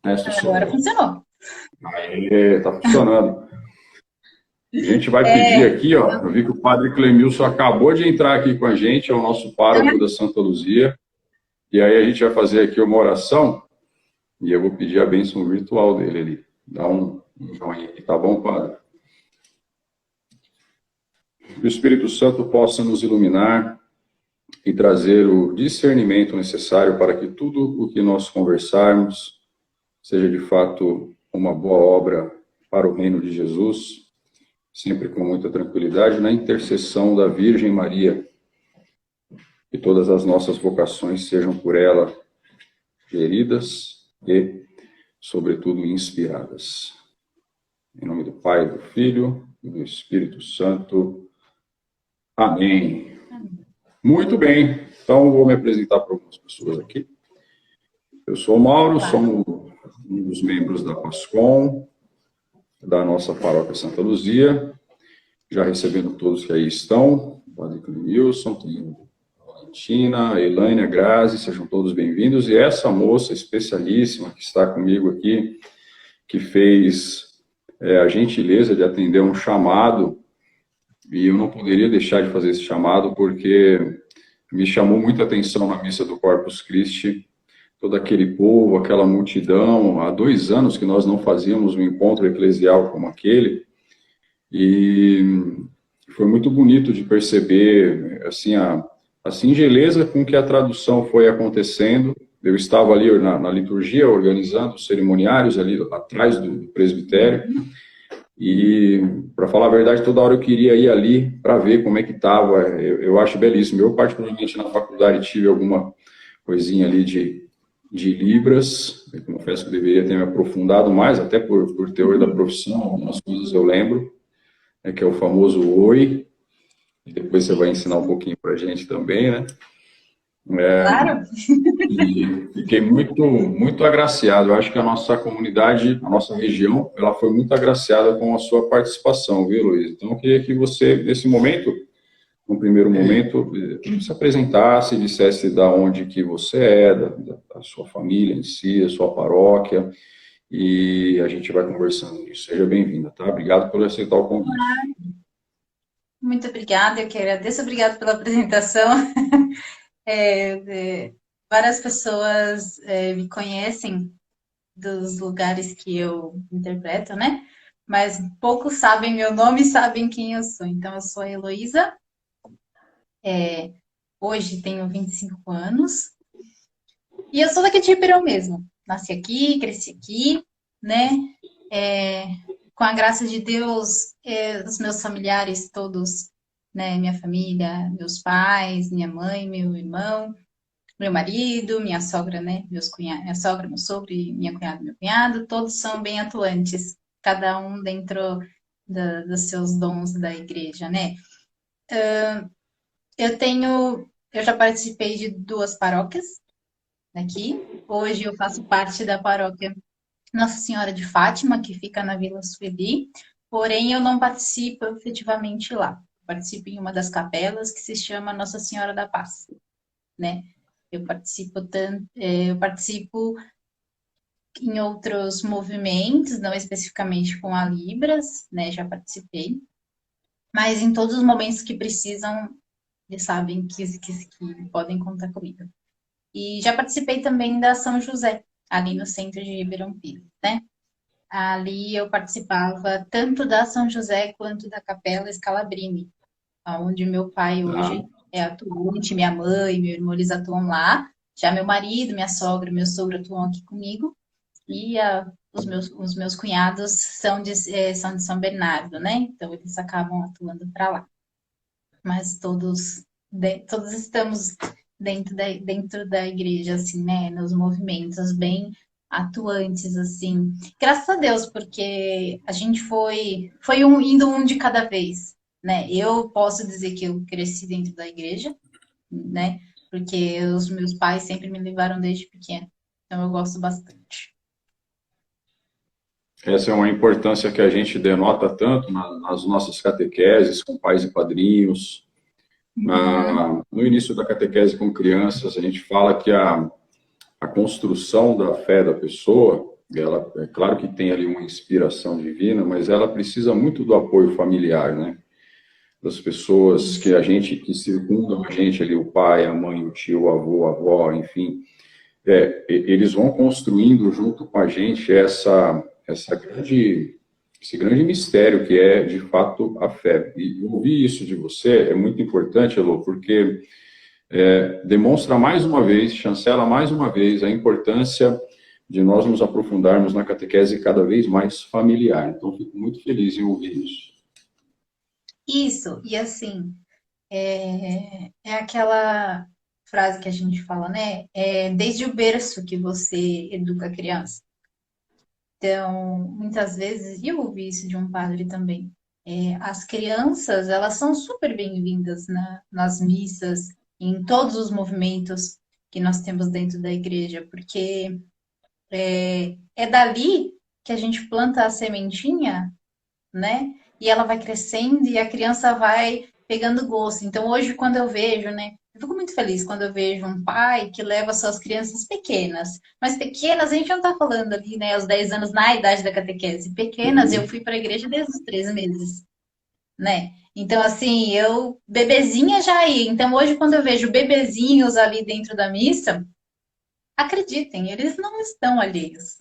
Agora funcionou. Aí, tá funcionando. A gente vai pedir aqui, ó, eu vi que o padre Clemilson acabou de entrar aqui com a gente, é o nosso pároco da Santa Luzia, e aí a gente vai fazer aqui uma oração, e eu vou pedir a bênção virtual dele ali. Dá um joinha aqui, tá bom, padre? Que o Espírito Santo possa nos iluminar e trazer o discernimento necessário para que tudo o que nós conversarmos seja de fato uma boa obra para o reino de Jesus, sempre com muita tranquilidade, na intercessão da Virgem Maria. Que todas as nossas vocações sejam por ela geridas e, sobretudo, inspiradas. Em nome do Pai, do Filho e do Espírito Santo. Amém. Muito bem. Então, vou me apresentar para algumas pessoas aqui. Eu sou o Mauro, sou um dos membros da PASCOM, da nossa paróquia Santa Luzia, já recebendo todos que aí estão, o Padre Clemilson, tem a Valentina, a Elaine, a Grazi, sejam todos bem-vindos, e essa moça especialíssima que está comigo aqui, que fez a gentileza de atender um chamado, e eu não poderia deixar de fazer esse chamado, porque me chamou muita atenção na missa do Corpus Christi, todo aquele povo, aquela multidão. Há 2 anos que nós não fazíamos um encontro eclesial como aquele, e foi muito bonito de perceber assim, a singeleza com que a tradução foi acontecendo. Eu estava ali na liturgia, organizando os cerimoniários ali atrás do presbitério, e, para falar a verdade, toda hora eu queria ir ali para ver como é que estava. Eu acho belíssimo. Eu, particularmente, na faculdade tive alguma coisinha ali de Libras. Eu confesso que deveria ter me aprofundado mais, até por teor da profissão, algumas coisas eu lembro, que é o famoso Oi, e depois você vai ensinar um pouquinho para a gente também, né? Claro. E fiquei muito agraciado. Eu acho que a nossa comunidade, a nossa região, ela foi muito agraciada com a sua participação, viu, Luiz? Então, eu queria que você, nesse momento, no primeiro momento, se apresentasse, dissesse da onde que você é, da sua família em si, da sua paróquia, e a gente vai conversando nisso. Seja bem-vinda, tá? Obrigado por aceitar o convite. Muito obrigada, eu que agradeço. Obrigada pela apresentação. Várias pessoas me conhecem dos lugares que eu interpreto, né? Mas poucos sabem meu nome e sabem quem eu sou. Então, eu sou a Heloísa. Hoje tenho 25 anos. E eu sou daqui de Ribeirão mesmo. Nasci aqui, cresci aqui, né? Com a graça de Deus, os meus familiares todos, né? Minha família, meus pais, minha mãe, meu irmão, meu marido, minha sogra, né? Minha sogra, meu sogro e minha cunhada, meu cunhado, todos são bem atuantes, cada um dentro dos seus dons da igreja, né? Eu já participei de 2 paróquias aqui. Hoje eu faço parte da paróquia Nossa Senhora de Fátima, que fica na Vila Sueli, porém eu não participo efetivamente lá. Participo em uma das capelas que se chama Nossa Senhora da Paz, né? Eu participo em outros movimentos, não especificamente com a Libras, né? Já participei, mas em todos os momentos que precisam, eles sabem que podem contar comigo. E já participei também da São José, ali no centro de Ribeirão Pires, né? Ali eu participava tanto da São José quanto da Capela Scalabrini, onde meu pai hoje é atuante, minha mãe, meu irmão, eles atuam lá. Já meu marido, minha sogra, meu sogro atuam aqui comigo. E os meus cunhados são de São Bernardo, né? Então eles acabam atuando para lá. Mas todos estamos dentro da igreja, assim, né? Nos movimentos bem atuantes, assim. Graças a Deus, porque a gente foi indo um de cada vez, né? Eu posso dizer que eu cresci dentro da igreja, né? Porque os meus pais sempre me levaram desde pequena. Então eu gosto bastante. Essa é uma importância que a gente denota tanto nas nossas catequeses com pais e padrinhos. No início da catequese com crianças, a gente fala que a a construção da fé da pessoa, ela, é claro que tem ali uma inspiração divina, mas ela precisa muito do apoio familiar, né? Das pessoas Isso. que circundam a gente ali, o pai, a mãe, o tio, o avô, a avó, enfim, eles vão construindo junto com a gente esse grande mistério que é, de fato, a fé. E ouvir isso de você é muito importante, Elô, porque demonstra mais uma vez, chancela mais uma vez a importância de nós nos aprofundarmos na catequese cada vez mais familiar. Então, fico muito feliz em ouvir isso. Isso, e assim, é aquela frase que a gente fala, né? É desde o berço que você educa a criança. Então, muitas vezes, e eu ouvi isso de um padre também, as crianças, elas são super bem-vindas nas missas, em todos os movimentos que nós temos dentro da igreja, porque é dali que a gente planta a sementinha, né? E ela vai crescendo e a criança vai pegando gosto. Então, hoje, quando eu vejo, né? Eu fico muito feliz quando eu vejo um pai que leva suas crianças pequenas. Mas pequenas, a gente não tá falando ali, né? Aos 10 anos, na idade da catequese. Pequenas, eu Uhum. fui para a igreja desde os 13 meses, né? Então, assim, eu, bebezinha já ia. Então, hoje, quando eu vejo bebezinhos ali dentro da missa, acreditem, eles não estão alheios,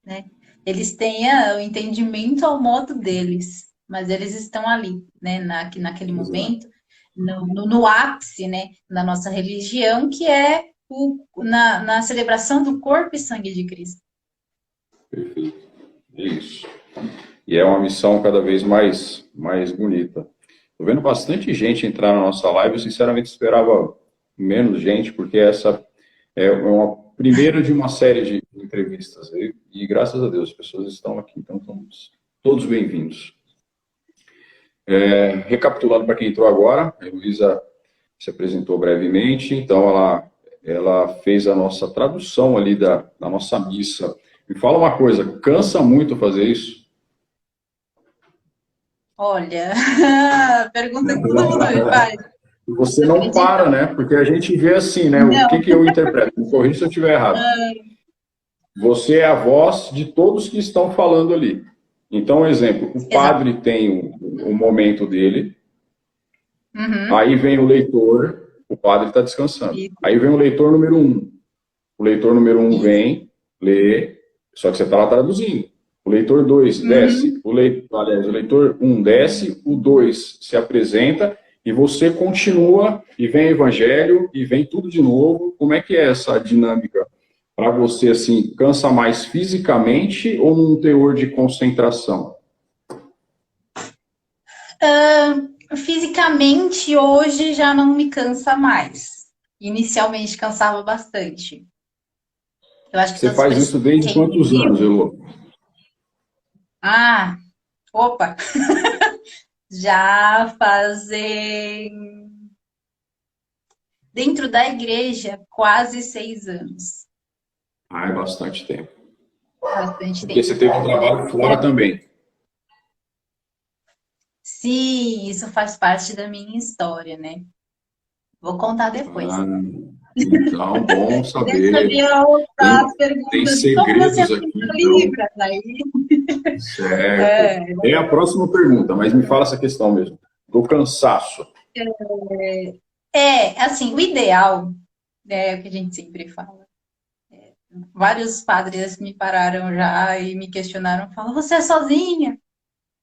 né? Eles têm o entendimento ao modo deles, mas eles estão ali, né? Naquele Exato. momento, no ápice, né? Da nossa religião, que é na celebração do corpo e sangue de Cristo. Perfeito. É isso. E é uma missão cada vez mais bonita. Estou vendo bastante gente entrar na nossa live. Eu, sinceramente, esperava menos gente, porque essa é uma primeira de uma série de entrevistas. E graças a Deus, as pessoas estão aqui. Então, estamos todos bem-vindos. Recapitulando para quem entrou agora, a Luísa se apresentou brevemente. Então, ela fez a nossa tradução ali da nossa missa. Me fala uma coisa, cansa muito fazer isso? Olha, pergunta que todo mundo me faz. Você Você não para, acredita? né? Porque a gente vê assim, né? O que Não. que eu interpreto? Me corrija se eu estiver errado. Você é a voz de todos que estão falando ali. Então, exemplo, o Exato. padre tem o momento dele, Uhum. aí vem o leitor, o padre está descansando. Isso, Aí vem o leitor número um. O leitor número um isso. vem, lê, só que você está lá traduzindo. O leitor 2 desce, Uhum. aliás, o leitor um desce, o 2 se apresenta e você continua e vem evangelho e vem tudo de novo. Como é que é essa dinâmica para você, assim, cansa mais fisicamente ou num teor de concentração? Fisicamente, hoje já não me cansa mais. Inicialmente cansava bastante. Eu acho que Você todas as faz pessoas, isso desde quem quantos anos, viu, Elô? ah, opa, já fazem, dentro da igreja, quase 6 anos. Ah, é bastante tempo. Bastante Porque tempo. você teve um trabalho fora também. Sim, isso faz parte da minha história, né? Vou contar Ah, depois. então, bom Deixa saber. eu voltar as Tem perguntas de como você segredos aqui, aprendeu então. Libras. Aí, Certo. é, É a próxima pergunta, mas me fala essa questão mesmo. Do cansaço. assim, o ideal, é o que a gente sempre fala. Vários padres me pararam já e me questionaram, falam, você é sozinha?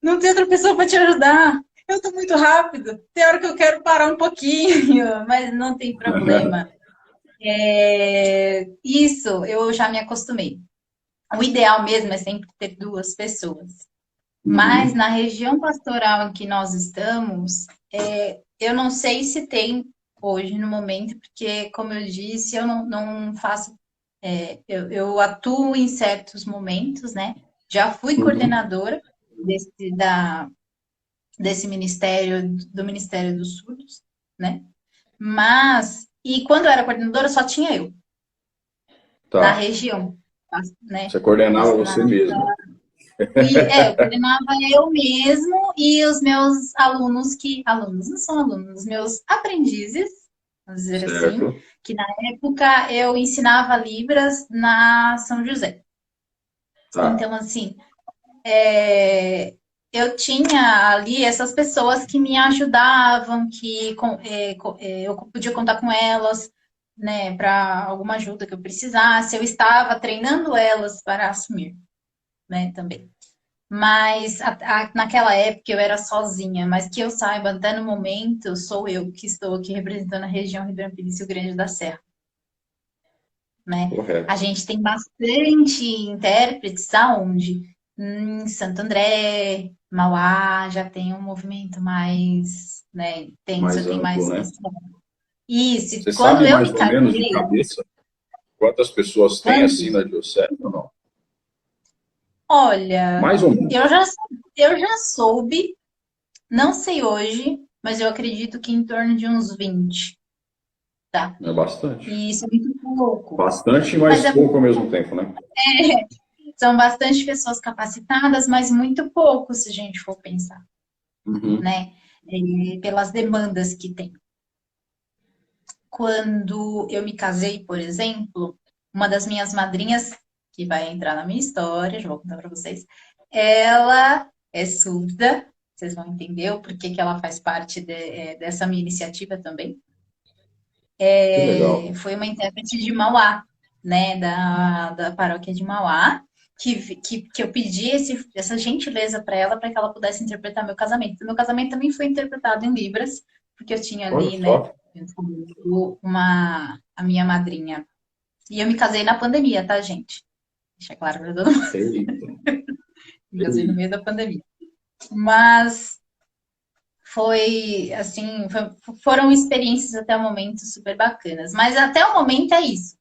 Não tem outra pessoa para te ajudar? Eu tô muito rápido. Tem hora que eu quero parar um pouquinho, mas não tem problema. Isso, eu já me acostumei. O ideal mesmo é sempre ter 2 pessoas. Mas Uhum. na região pastoral em que nós estamos, eu não sei se tem hoje no momento, porque, como eu disse, eu não faço. Eu atuo em certos momentos, né? Já fui Uhum. coordenadora desse ministério, do Ministério dos Surdos, né? E quando eu era coordenadora, só tinha eu, na Tá. região, né? Você coordenava você mesma. Eu coordenava eu mesmo e os meus alunos, alunos não são alunos, os meus aprendizes, vamos dizer assim, Certo. que na época eu ensinava Libras na São José. Tá. Então, assim, é, eu tinha ali essas pessoas que me ajudavam, eu podia contar com elas, né, para alguma ajuda que eu precisasse. Eu estava treinando elas para assumir, né, também. Mas naquela época eu era sozinha, mas que eu saiba, até no momento, sou eu que estou aqui representando a região Ribeirão Pires e Rio Grande da Serra, né? A Correto. gente tem bastante intérpretes aonde? Em Santo André, Mauá, já tem um movimento mais, né, intenso, Mais tem amplo, mais né? pessoas. Isso, e Você quando sabe eu mais me ou menos de casei, cabeça quantas pessoas tem assim quando, na diocese ou não? olha, Mais ou menos. eu já soube, não sei hoje, mas eu acredito que em torno de uns 20, tá? É bastante. E isso é muito pouco. Bastante, Mas mas pouco ao mesmo tempo, né? são bastante pessoas capacitadas, mas muito pouco, se a gente for pensar, Uhum. né? Pelas demandas que tem. Quando eu me casei, por exemplo, uma das minhas madrinhas, que vai entrar na minha história, já vou contar para vocês, ela é surda, vocês vão entender o porquê que ela faz parte dessa minha iniciativa também. Que legal. Foi uma intérprete de Mauá, né, da paróquia de Mauá, que eu pedi essa gentileza para ela para que ela pudesse interpretar meu casamento. Meu casamento também foi interpretado em Libras, porque eu tinha Olha ali, né, só. a minha madrinha. E eu me casei na pandemia, tá, gente? Deixa claro para todo mundo. Eita, Me casei no meio eita. da pandemia. Mas foi, assim, foram experiências até o momento super bacanas. Mas até o momento é isso.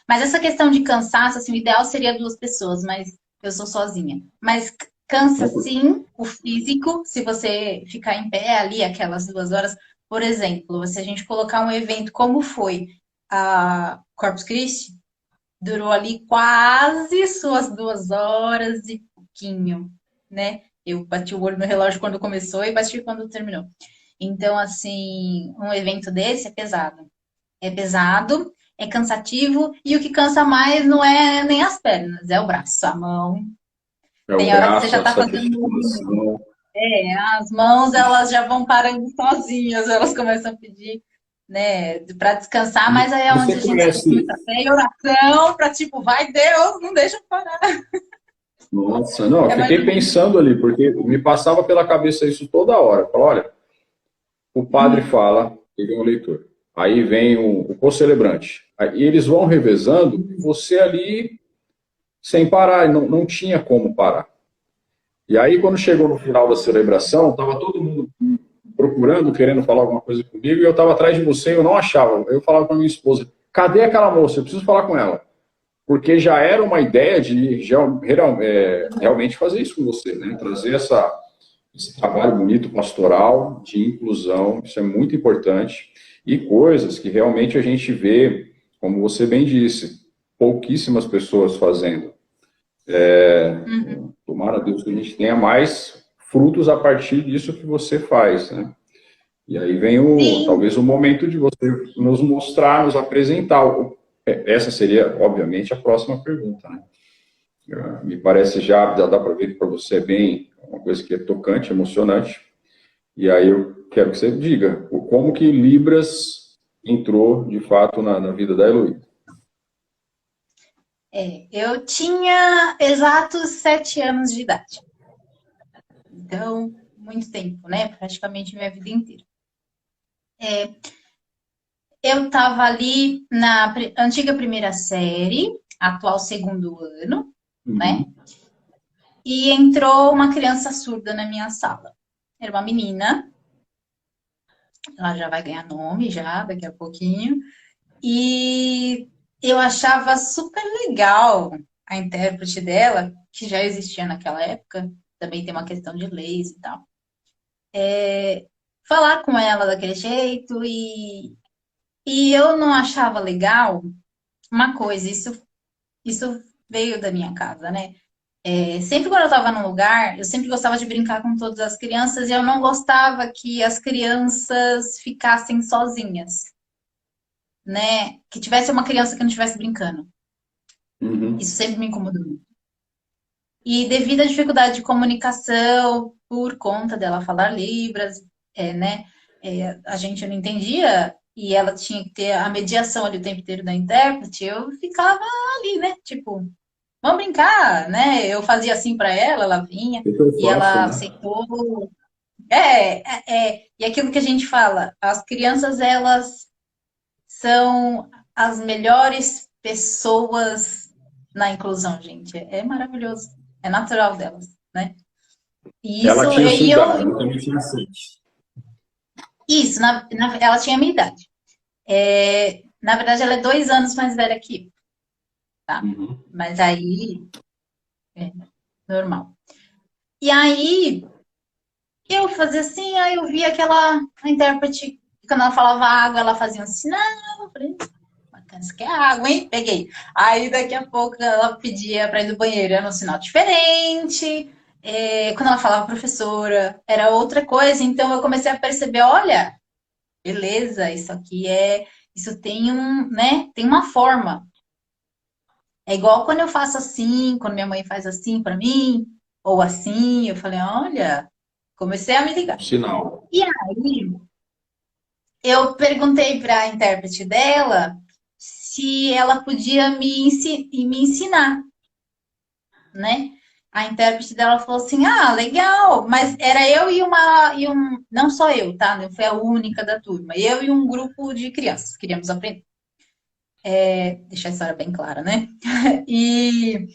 Mas essa questão de cansaço, assim, o ideal seria duas pessoas, mas eu sou sozinha. Mas cansa sim o físico, se você ficar em pé ali aquelas 2 horas. Por exemplo, se a gente colocar um evento como foi a Corpus Christi, durou ali quase suas 2 horas e pouquinho, né? Eu bati o olho no relógio quando começou e bati quando terminou. Então, assim, um evento desse é pesado, é cansativo, e o que cansa mais não é nem as pernas, é o braço, a mão. É o Tem hora que você braço, já tá essa fazendo um movimento. articulação. As mãos, elas já vão parando sozinhas, elas começam a pedir, né, para descansar, mas aí é onde Você a gente escuta conhece. muita fé e oração, para tipo, vai Deus, não deixa eu parar. Nossa, não, eu É mais fiquei ou menos. pensando ali, porque me passava pela cabeça isso toda hora. Falei, olha, o padre Uhum. fala, ele é um leitor. Aí vem o co-celebrante. Aí eles vão revezando, e você ali sem parar, não tinha como parar. E aí, quando chegou no final da celebração, estava todo mundo procurando, querendo falar alguma coisa comigo, e eu estava atrás de você e eu não achava. Eu falava para minha esposa: cadê aquela moça? Eu preciso falar com ela. Porque já era uma ideia de realmente fazer isso com você, né? Trazer esse trabalho bonito pastoral, de inclusão, isso é muito importante, e coisas que realmente a gente vê, como você bem disse, pouquíssimas pessoas fazendo. Uhum. Tomara a Deus que a gente tenha mais frutos a partir disso que você faz, né? E aí vem Sim, talvez o momento de você nos mostrar, nos apresentar. Essa seria, obviamente, a próxima pergunta, né? Me parece já dá para ver que para você é bem uma coisa que é tocante, emocionante. E aí eu quero que você diga como que Libras entrou de fato na vida da Heloísa. eu tinha exatos 7 anos de idade. Então, muito tempo, né? Praticamente minha vida inteira. Eu estava ali na antiga primeira série, atual segundo ano, né? Uhum. E entrou uma criança surda na minha sala. Era uma menina, ela já vai ganhar nome já daqui a pouquinho. E eu achava super legal a intérprete dela, que já existia naquela época, também tem uma questão de leis e tal. Falar com ela daquele jeito e eu não achava legal uma coisa, isso veio da minha casa, né? Sempre quando eu estava num lugar, eu sempre gostava de brincar com todas as crianças e eu não gostava que as crianças ficassem sozinhas, né? Que tivesse uma criança que não estivesse brincando. Uhum. Isso sempre me incomodou. E devido à dificuldade de comunicação, por conta dela falar Libras, né? A gente não entendia e ela tinha que ter a mediação ali o tempo inteiro da intérprete, eu ficava ali, né? Tipo, vamos brincar, né? Eu fazia assim para ela vinha Super e fácil, ela né? aceitou. E aquilo que a gente fala, as crianças, elas são as melhores pessoas na inclusão, gente. É maravilhoso. É natural delas, né? E Ela isso, tinha sua e idade, eu, eu também tinha 6. isso, ela tinha a minha idade. Na verdade, ela é 2 anos mais velha que eu, tá? Uhum. Mas aí, é normal. E aí, eu fazia assim, aí eu via aquela a intérprete, quando ela falava água, ela fazia um sinal. Eu falei, bacana, isso aqui é água, hein? Peguei. Aí daqui a pouco ela pedia para ir do banheiro, era um sinal diferente. Quando ela falava professora, era outra coisa. Então eu comecei a perceber, olha, beleza, isso tem né? Tem uma forma. É igual quando eu faço assim, quando minha mãe faz assim para mim, ou assim, eu falei, olha, comecei a me ligar. Sinal. E aí, eu perguntei para a intérprete dela se ela podia me ensinar, né? A intérprete dela falou assim: ah, legal, mas era eu e um, não só eu, tá? Não foi a única da turma, eu e um grupo de crianças queríamos aprender. Deixar a história bem clara, né? E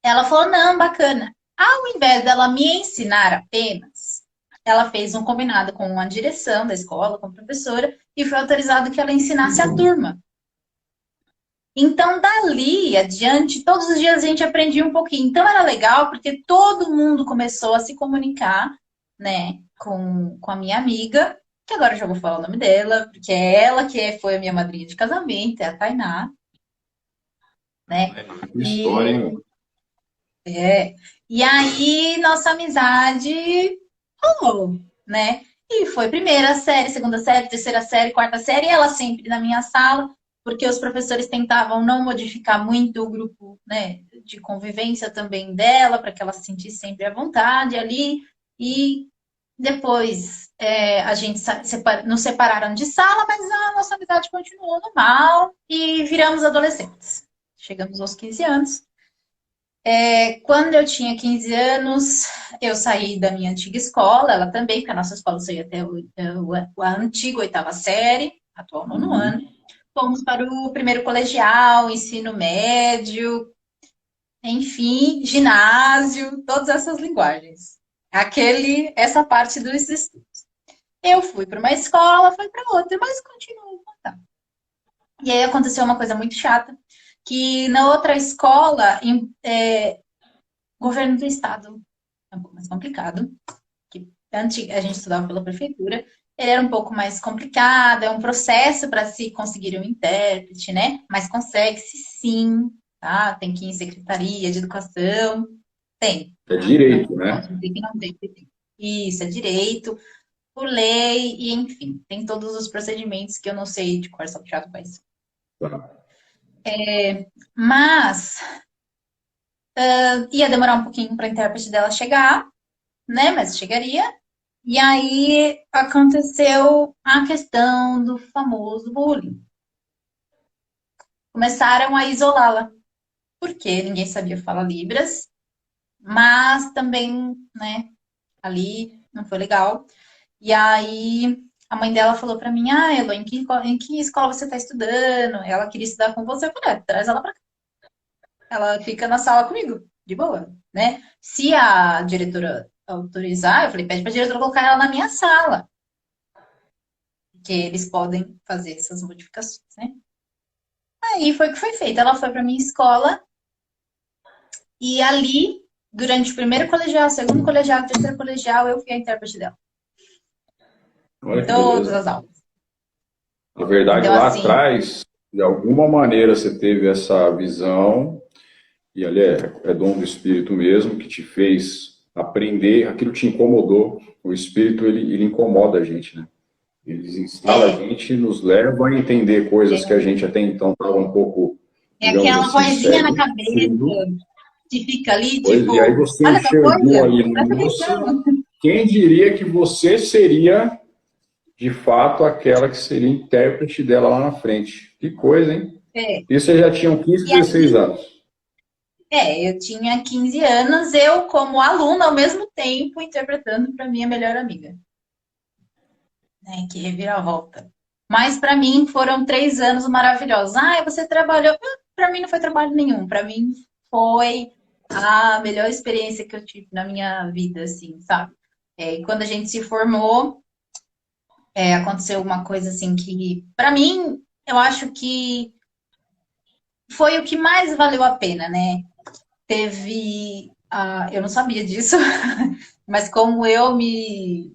ela falou: não, bacana. Ao invés dela me ensinar apenas, ela fez um combinado com a direção da escola, com a professora, e foi autorizado que ela ensinasse a turma. Então, dali adiante, todos os dias a gente aprendia um pouquinho. Então, era legal porque todo mundo começou a se comunicar, né, com a minha amiga, que agora eu já vou falar o nome dela, porque é ela que foi a minha madrinha de casamento, é a Tainá, né? Que história, E, hein? e aí, nossa amizade rolou, né? E foi primeira série, segunda série, terceira série, quarta série, e ela sempre na minha sala, porque os professores tentavam não modificar muito o grupo, né, de convivência também dela, para que ela se sentisse sempre à vontade ali. E depois a gente nos separaram de sala, mas a nossa amizade continuou normal e viramos adolescentes. Chegamos aos 15 anos. Quando eu tinha 15 anos, eu saí da minha antiga escola, ela também, porque a nossa escola saía até a antiga oitava série, atual nono Uhum. ano. Fomos para o primeiro colegial, ensino médio, enfim, ginásio, todas essas linguagens. Essa parte dos estudos. Eu fui para uma escola, fui para outra, mas continuo em contato. E aí aconteceu uma coisa muito chata, que na outra escola, governo do estado é um pouco mais complicado, que antes a gente estudava pela prefeitura, ele era um pouco mais complicado, é um processo para se conseguir um intérprete, né? Mas consegue-se sim, tá? Tem que ir em secretaria de educação, tem, É tá? Não direito, né? posso dizer que não tem, porque tem. Isso, é direito, por lei, e enfim, tem todos os procedimentos que eu não sei de cor salteado quais. Tá. Mas ia demorar um pouquinho para a intérprete dela chegar, né? Mas chegaria. E aí aconteceu a questão do famoso bullying. Começaram a isolá-la, porque ninguém sabia falar Libras, mas também, né, ali não foi legal. E aí a mãe dela falou pra mim: ah, Elo, em que escola você tá estudando? Ela queria estudar com você. Eu falei: traz ela pra cá. Ela fica na sala comigo, de boa, né? Se a diretora autorizar, eu falei: pede pra diretora colocar ela na minha sala, que eles podem fazer essas modificações, né? Aí foi o que foi feito. Ela foi para minha escola e ali, durante o primeiro colegial, segundo colegial, terceiro colegial, eu fui a intérprete dela. Olha Em que todas beleza. as aulas. Na verdade, Então, lá assim, atrás, de alguma maneira, você teve essa visão e ali é dom do Espírito mesmo, que te fez aprender, aquilo te incomodou. O Espírito, ele incomoda a gente, né? Ele instala a É, gente e nos leva a entender coisas que a é, gente até então estava um pouco, é digamos aquela assim, vozinha na cego, cabeça surdo. que fica ali, Pois, e aí tipo, você olha essa enxergou coisa, ali na presta moça, atenção. quem diria que você seria, de fato, aquela que seria intérprete dela lá na frente. Que coisa, hein? É, E vocês já tinham 15, e 16 aí, anos. eu tinha 15 anos, eu como aluna, ao mesmo tempo, interpretando para minha melhor amiga, né? Que reviravolta. Mas para mim foram 3 anos maravilhosos. Ah, você trabalhou? Para mim não foi trabalho nenhum. Para mim foi a melhor experiência que eu tive na minha vida, assim, sabe? E quando a gente se formou, aconteceu uma coisa assim que, para mim, eu acho que foi o que mais valeu a pena, né? Eu não sabia disso, mas como eu me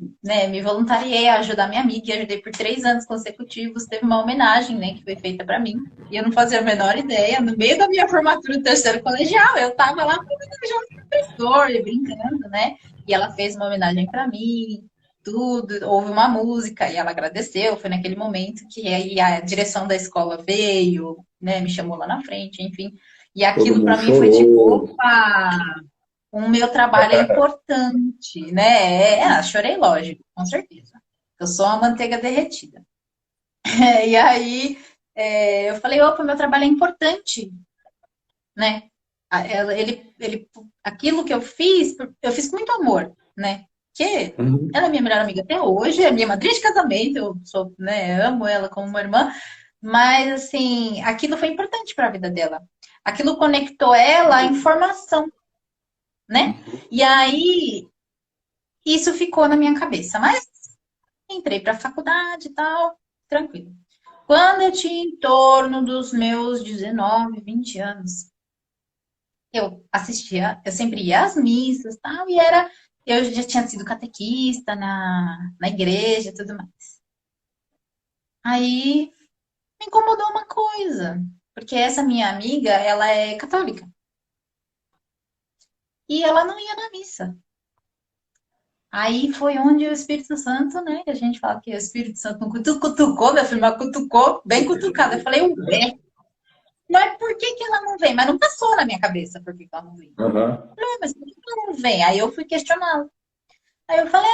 voluntariei a ajudar minha amiga e ajudei por 3 anos consecutivos, teve uma homenagem, né, que foi feita para mim. E eu não fazia a menor ideia. No meio da minha formatura do terceiro colegial, eu estava lá para homenagear o professor, e brincando, né? E ela fez uma homenagem para mim, tudo. Houve uma música e ela agradeceu. Foi naquele momento que aí a direção da escola veio, né, me chamou lá na frente, enfim. E Todo aquilo mundo para mim foi tipo, chorou. opa, o meu trabalho é importante, né? Chorei, lógico, com certeza. Eu sou uma manteiga derretida. E aí eu falei, opa, meu trabalho é importante, né? Aquilo que eu fiz com muito amor, né? Que Uhum. ela é minha melhor amiga até hoje, é minha madrinha de casamento, eu sou, né, amo ela como uma irmã, mas assim, aquilo foi importante para a vida dela. Aquilo conectou ela à informação, né? E aí isso ficou na minha cabeça, mas entrei para a faculdade e tal, tranquilo. Quando eu tinha em torno dos meus 19, 20 anos, eu sempre ia às missas e tal, eu já tinha sido catequista na igreja e tudo mais. Aí me incomodou uma coisa, porque essa minha amiga, ela é católica, e ela não ia na missa. Aí foi onde o Espírito Santo, né? Que a gente fala que o Espírito Santo não cutucou, minha filha, mas cutucou, bem cutucada. Eu falei, ué, mas por que que ela não vem? Mas não passou na minha cabeça por que que ela não vem. Uhum. Eu falei, mas por que que ela não vem? Aí eu fui questioná-la. Aí eu falei,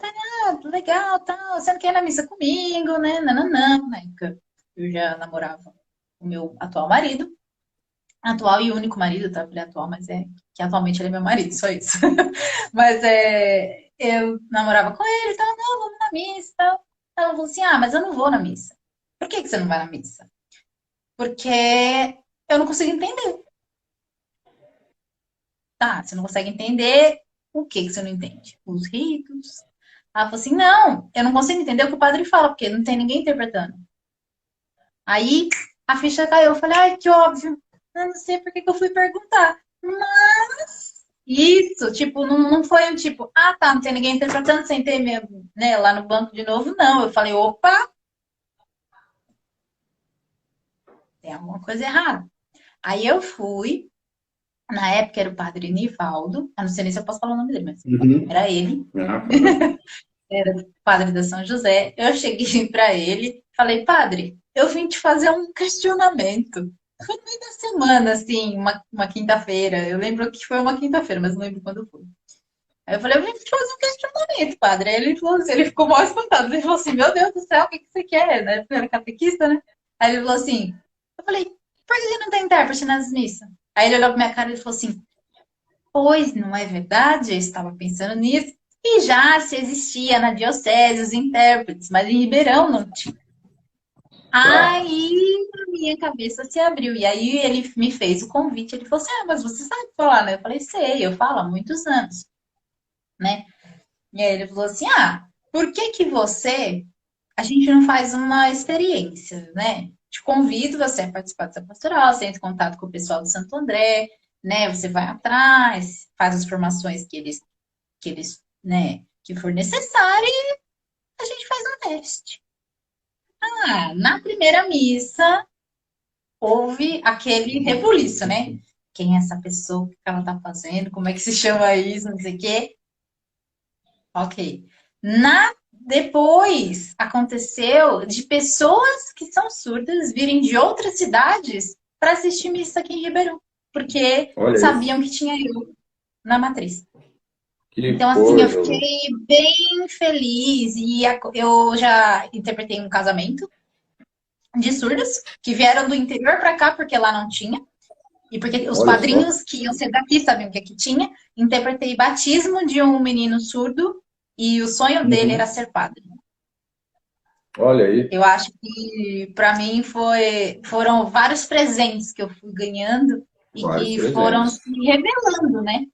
Tânia, legal, tal, você não quer ir na missa comigo, né? Nananã. Na época eu já namorava o meu atual marido. Atual e único marido, tá? Eu falei atual, mas é que atualmente ele é meu marido, só isso. Mas eu namorava com ele, então, não, vamos na missa, e tal. Ela falou assim, mas eu não vou na missa. Por que que você não vai na missa? Porque eu não consigo entender. Tá, você não consegue entender o que que você não entende? Os ritos. Ela falou assim, não, eu não consigo entender o que o padre fala, porque não tem ninguém interpretando. Aí a ficha caiu, eu falei, ai, que óbvio. Eu não sei por que que eu fui perguntar. Isso, tipo, não foi um tipo, tá, não tem ninguém interpretando, sentei mesmo, né, lá no banco de novo, não. Eu falei, opa, tem alguma coisa errada. Aí eu fui, na época era o padre Nivaldo, eu não sei nem se eu posso falar o nome dele, mas Uhum. era ele, Ah, claro. era o padre da São José. Eu cheguei para ele, falei, padre, eu vim te fazer um questionamento. Foi no meio da semana, assim, uma quinta-feira. Eu lembro que foi uma quinta-feira, mas não lembro quando foi. Aí eu falei, eu vim te fazer um questionamento, padre. Aí ele falou assim, ele ficou mal espantado. Ele falou assim, meu Deus do céu, o que que você quer? Né? Eu era catequista, né? Aí ele falou assim, eu falei, por que não tem intérprete nas missas? Aí ele olhou pra minha cara e falou assim, pois, não é verdade? Eu estava pensando nisso. E já se existia na diocese os intérpretes, mas em Ribeirão não tinha. Tá. Aí a minha cabeça se abriu. E aí ele me fez o convite. Ele falou assim, mas você sabe falar, né? Eu falei, sei, eu falo há muitos anos, né? E aí ele falou assim: por que que a gente não faz uma experiência, né? Te convido você a participar dessa pastoral, você entra em contato com o pessoal do Santo André, né? Você vai atrás, faz as formações né, que for necessário e a gente faz um teste. Na primeira missa houve aquele rebuliço, né? quem é essa pessoa, o que ela tá fazendo, como é que se chama isso, não sei o quê. Ok. Depois aconteceu de pessoas que são surdas virem de outras cidades para assistir missa aqui em Ribeirão, porque Olha sabiam isso. que tinha eu na matriz. Que Então, assim, eu coisa, fiquei Lu. bem feliz e eu já interpretei um casamento de surdas que vieram do interior para cá porque lá não tinha. E porque os Olha só. padrinhos que iam ser daqui sabiam que aqui tinha. Interpretei batismo de um menino surdo e o sonho dele Uhum. era ser padre. Olha aí. Eu acho que para mim foram vários presentes que eu fui ganhando e Vários que foram presentes. se revelando, né,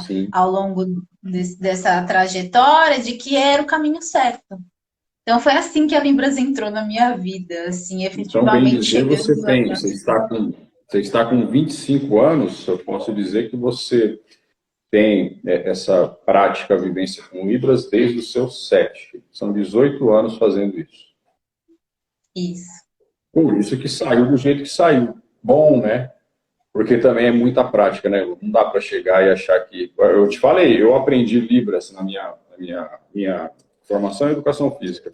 Sim. ao longo dessa trajetória de que era o caminho certo. Então foi assim que a Libras entrou na minha vida, assim, Então, bem efetivamente dizer, chegando você está com 25 anos, eu posso dizer que você tem essa prática, vivência com Libras desde os seus 7. São 18 anos fazendo isso. isso. Por isso que saiu do jeito que saiu. Bom, né? Porque também é muita prática, né? Não dá para chegar e achar que... Eu te falei, eu aprendi Libras na minha formação em educação física.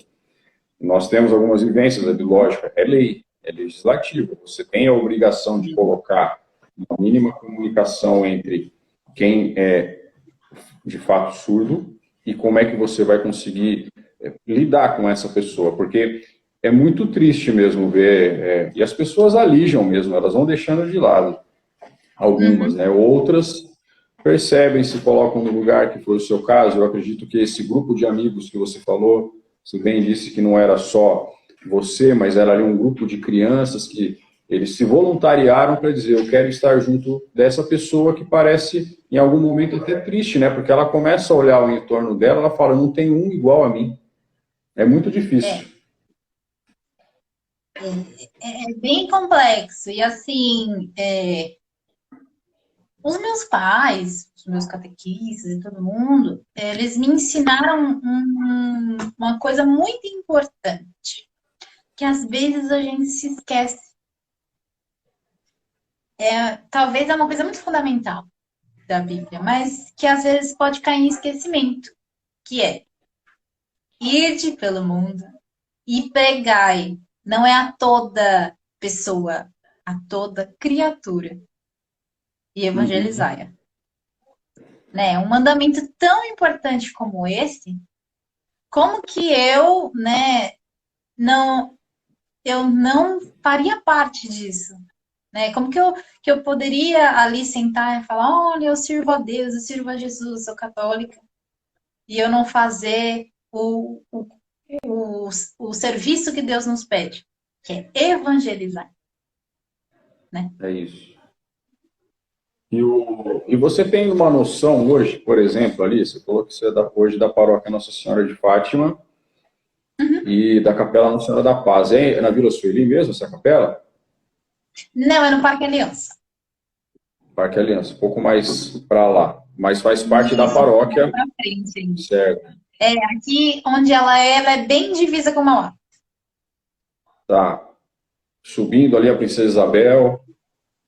Nós temos algumas vivências, lógico, é lei, é legislativo. Você tem a obrigação de colocar uma mínima comunicação entre quem é de fato surdo e como é que você vai conseguir lidar com essa pessoa, porque é muito triste mesmo ver, e as pessoas alijam mesmo, elas vão deixando de lado algumas, Uhum. né? Outras percebem, se colocam no lugar que foi o seu caso. Eu acredito que esse grupo de amigos que você falou, você bem disse que não era só você, mas era ali um grupo de crianças que eles se voluntariaram para dizer, eu quero estar junto dessa pessoa que parece, em algum momento, até triste, né? Porque ela começa a olhar o entorno dela, ela fala, não tem um igual a mim. É muito difícil. É, é bem complexo. E assim, os meus pais, os meus catequistas e todo mundo, eles me ensinaram uma coisa muito importante, que às vezes a gente se esquece. Talvez é uma coisa muito fundamental da Bíblia, mas que às vezes pode cair em esquecimento, que é ide pelo mundo e pregai. Não é a toda pessoa, a toda criatura. E Uhum. evangelizai. Né? Um mandamento tão importante como esse, como que eu, né, não, eu não faria parte disso? Né? Como que eu poderia ali sentar e falar, olha, eu sirvo a Deus, eu sirvo a Jesus, sou católica, e eu não fazer o, o serviço que Deus nos pede, que é evangelizar, né? É isso. E você tem uma noção hoje, por exemplo, ali, você falou que você é hoje da paróquia Nossa Senhora de Fátima Uhum. e da Capela Nossa Senhora da Paz. É na Vila Sueli mesmo, essa capela? Não, é no Parque Aliança. Parque Aliança, um pouco mais para lá. Mas faz parte da Isso, um pouco mais paróquia, pra frente ainda. certo? Aqui onde ela é bem divisa com Mauá. Tá subindo ali a Princesa Isabel,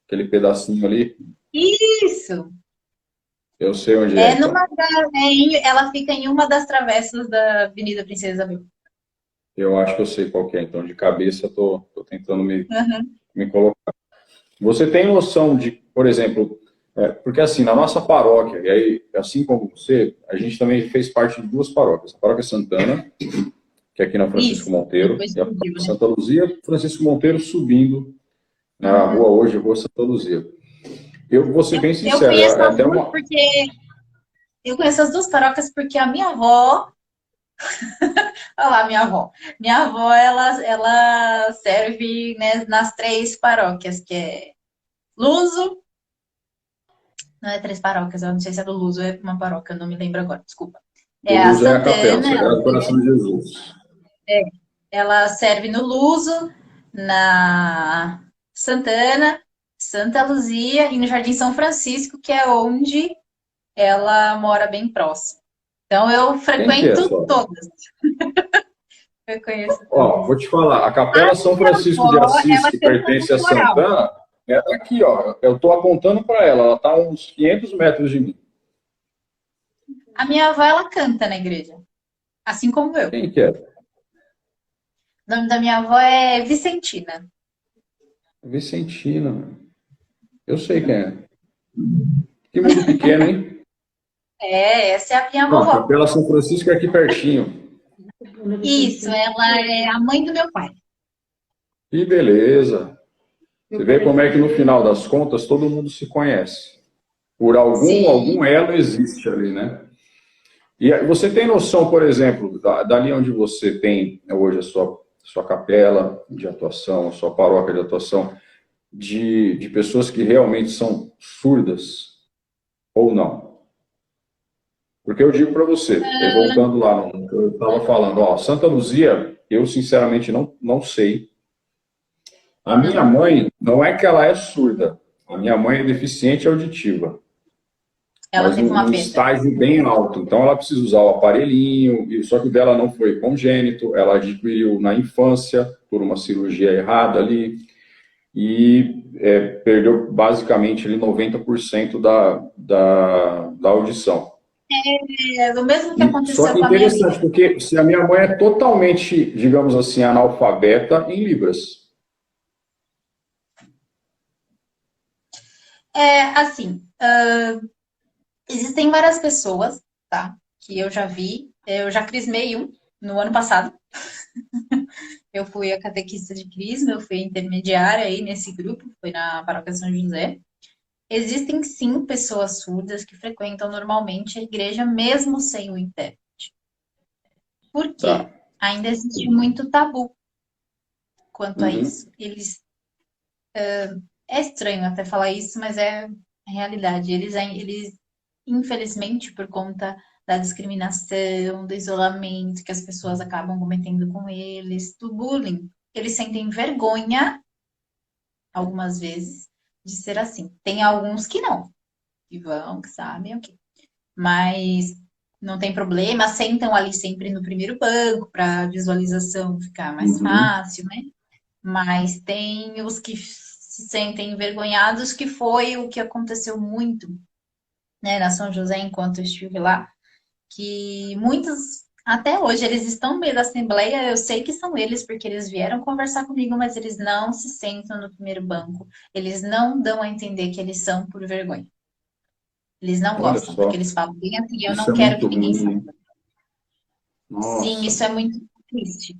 aquele pedacinho ali. Isso! Eu sei onde é, então. Ela fica em uma das travessas da Avenida Princesa Isabel. Eu acho que eu sei qual que é. Então, de cabeça, tô tentando Uhum. me colocar. Você tem noção de, por exemplo, porque assim, na nossa paróquia, e aí, assim como você, a gente também fez parte de duas paróquias. A paróquia Santana, que é aqui na Francisco Isso. Monteiro, Depois e a explodiu, paróquia né? Santa Luzia, Francisco Monteiro subindo na rua Uhum. hoje, Rua Santa Luzia. Eu vou ser bem Eu sincero, conheço é as até duas uma... porque eu conheço as duas paróquias porque a minha avó, olha lá, minha avó. Minha avó, ela serve, né, nas três paróquias, que é Luso, não é três paróquias, eu não sei se é do Luso ou é uma paróquia, eu não me lembro agora, desculpa. Do É a Luz é a capela, Santana, Sagrado Coração de Jesus. ela serve no Luso, na Santana, Santa Luzia e no Jardim São Francisco, que é onde ela mora bem próximo. Então eu Quem que é, frequento só? todas, eu conheço Ó, todas. vou te falar, a A Capela São minha Francisco de avó, Assis, ela que canta no pertence a coral. Santana, É daqui, ó. Eu estou apontando para ela. Ela está a uns 500 metros de mim. A minha avó, ela canta na igreja, assim como eu. Quem que é? O nome da minha avó é Vicentina. Vicentina. Eu sei quem é. Que mundo pequeno, hein? É, essa é a minha Ó, a vovó. Capela São Francisco é aqui pertinho. Isso, ela é a mãe do meu pai. Que beleza. Você vê como é que no final das contas todo mundo se conhece. Por algum Sim. elo existe ali, né? E você tem noção, por exemplo, dali onde você tem hoje a sua capela de atuação, a sua paróquia de atuação, de pessoas que realmente são surdas ou não? Porque eu digo para você, voltando lá no que eu estava falando, ó, Santa Luzia, eu sinceramente não sei. A minha mãe, não é que ela é surda, a minha mãe é deficiente auditiva, Ela mas teve uma num perda. estágio bem alto. Então ela precisa usar o aparelhinho, só que o dela não foi congênito, ela adquiriu na infância por uma cirurgia errada ali e perdeu basicamente ali 90% da audição. É o mesmo que E, só aconteceu que com a minha amiga. interessante, porque se a minha mãe é totalmente, digamos assim, analfabeta em Libras. É, assim, existem várias pessoas, tá? Que eu já vi. Eu já crismei um no ano passado. Eu fui a catequista de crisma, eu fui intermediária aí nesse grupo, foi na Paróquia São José. Existem sim pessoas surdas que frequentam normalmente a igreja mesmo sem o intérprete. Por Tá. quê? Ainda existe muito tabu quanto a Uhum. isso. É estranho até falar isso, mas é a realidade. Eles, infelizmente, por conta da discriminação, do isolamento que as pessoas acabam cometendo com eles, do bullying, eles sentem vergonha, algumas vezes, de ser assim. Tem alguns que não, que vão, que sabem, ok. Mas não tem problema, sentam ali sempre no primeiro banco para a visualização ficar mais Uhum. fácil, né? Mas tem os que se sentem envergonhados, que foi o que aconteceu muito, né, na São José enquanto eu estive lá, que muitos, até hoje, eles estão no meio da assembleia, eu sei que são eles, porque eles vieram conversar comigo, mas eles não se sentam no primeiro banco, eles não dão a entender que eles são por vergonha. Eles não Olha gostam, porque só, eles falam bem assim, eu isso não é quero muito que ninguém ruim, hein? saiba. Sim, Nossa, isso é muito triste. é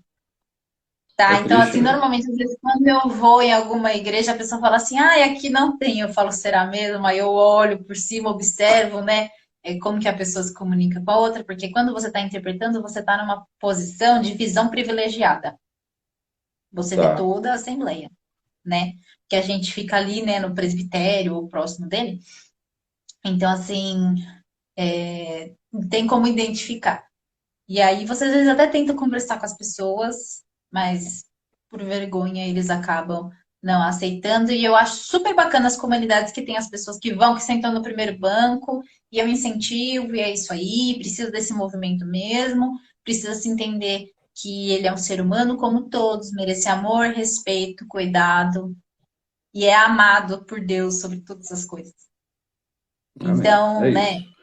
Tá, então triste assim, mesmo. normalmente, às vezes, quando eu vou em alguma igreja, a pessoa fala assim, ah, aqui não tem. Eu falo, será mesmo? Aí eu olho por cima, observo, né, como que a pessoa se comunica com a outra, porque quando você está interpretando, você está numa posição de visão privilegiada. Você vê Tá. toda a assembleia, né? Que a gente fica ali, né, no presbitério ou próximo dele. Então, assim, tem como identificar. E aí você às vezes até tenta conversar com as pessoas, mas por vergonha eles acabam não aceitando. E eu acho super bacana as comunidades que tem as pessoas que vão, que sentam no primeiro banco, e eu incentivo, e é isso aí, precisa desse movimento mesmo, precisa se entender que ele é um ser humano como todos, merece amor, respeito, cuidado, e é amado por Deus sobre todas as coisas. Amém. Então, É né, isso.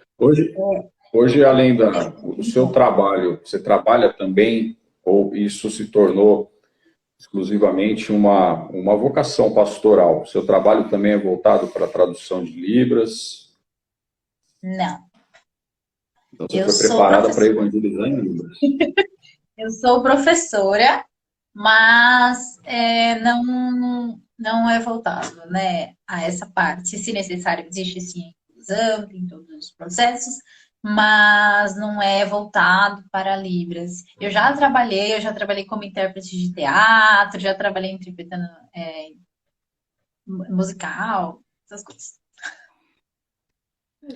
Hoje, além do seu trabalho, você trabalha também, ou isso se tornou exclusivamente uma vocação pastoral? O seu trabalho também é voltado para a tradução de Libras? não. Então você Eu foi sou preparada para professora. evangelizar em Libras? Eu sou professora, mas não é voltado, né, a essa parte. Se necessário, existe sim a inclusão, tem todos os processos, mas não é voltado para Libras. Eu já trabalhei como intérprete de teatro, já trabalhei interpretando musical, essas coisas.